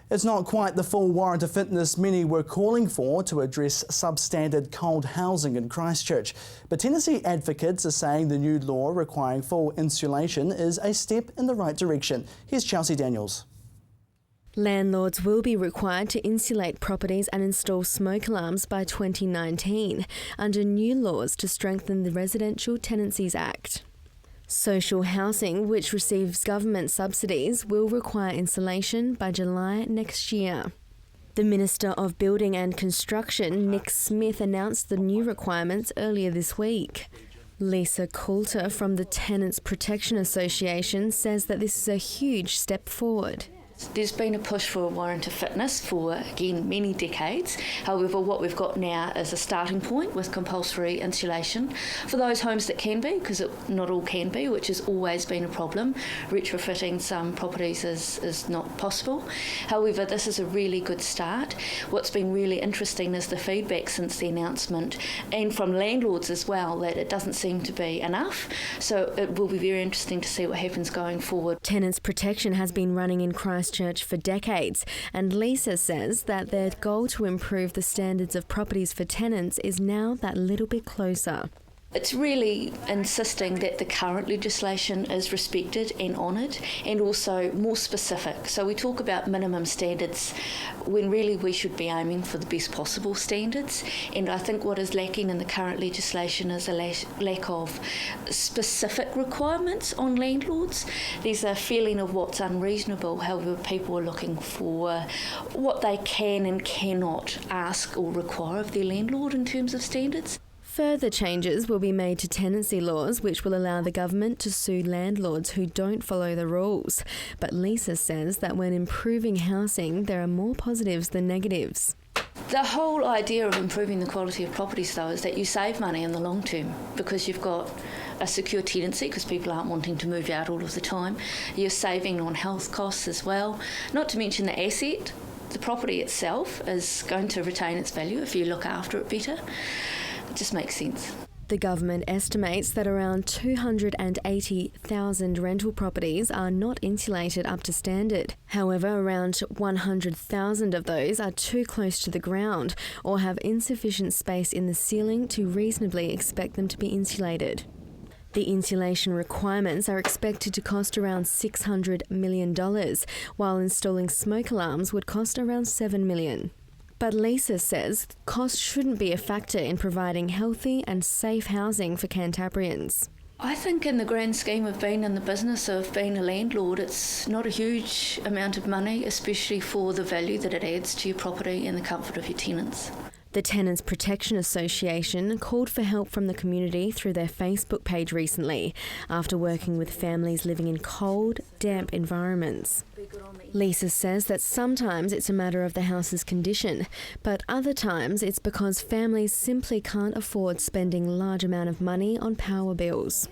It's not quite the full warrant of fitness many were calling for to address substandard cold housing in Christchurch. But tenancy advocates are saying the new law requiring full insulation is a step in the right direction. Here's Chelsea Daniels. Landlords will be required to insulate properties and install smoke alarms by 2019 under new laws to strengthen the Residential Tenancies Act. Social housing, which receives government subsidies, will require insulation by July next year. The Minister of Building and Construction, Nick Smith, announced the new requirements earlier this week. Lisa Coulter from the Tenants Protection Association says that this is a huge step forward. There's been a push for a warrant of fitness for, again, many decades. However, what we've got now is a starting point with compulsory insulation for those homes that can be, because not all can be, which has always been a problem. Retrofitting some properties is not possible. However, this is a really good start. What's been really interesting is the feedback since the announcement, and from landlords as well, that it doesn't seem to be enough. So it will be very interesting to see what happens going forward. Tenants Protection has been running in Christchurch for decades, and Lisa says that their goal to improve the standards of properties for tenants is now that little bit closer. It's really insisting that the current legislation is respected and honoured, and also more specific. So we talk about minimum standards when really we should be aiming for the best possible standards, and I think what is lacking in the current legislation is a lack of specific requirements on landlords. There's a feeling of what's unreasonable, however people are looking for what they can and cannot ask or require of their landlord in terms of standards. Further changes will be made to tenancy laws, which will allow the government to sue landlords who don't follow the rules. But Lisa says that when improving housing, there are more positives than negatives. The whole idea of improving the quality of properties, though, is that you save money in the long term because you've got a secure tenancy because people aren't wanting to move out all of the time. You're saving on health costs as well, not to mention the asset. The property itself is going to retain its value if you look after it better. It just makes sense. The government estimates that around 280,000 rental properties are not insulated up to standard. However, around 100,000 of those are too close to the ground or have insufficient space in the ceiling to reasonably expect them to be insulated. The insulation requirements are expected to cost around $600 million, while installing smoke alarms would cost around $7 million. But Lisa says cost shouldn't be a factor in providing healthy and safe housing for Cantabrians. I think in the grand scheme of being in the business of being a landlord, it's not a huge amount of money, especially for the value that it adds to your property and the comfort of your tenants. The Tenants Protection Association called for help from the community through their Facebook page recently after working with families living in cold, damp environments. Lisa says that sometimes it's a matter of the house's condition, but other times it's because families simply can't afford spending large amount of money on power bills.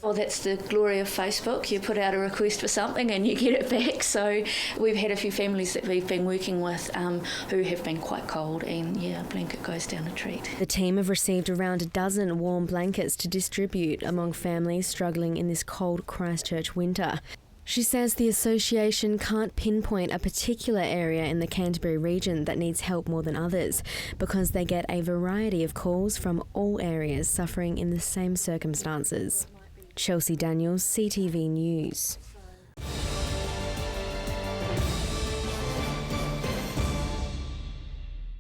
Well, that's the glory of Facebook. You put out a request for something and you get it back. So we've had a few families that we've been working with who have been quite cold, and a blanket goes down a treat. The team have received around a dozen warm blankets to distribute among families struggling in this cold Christchurch winter. She says the association can't pinpoint a particular area in the Canterbury region that needs help more than others because they get a variety of calls from all areas suffering in the same circumstances. Chelsea Daniels, CTV News.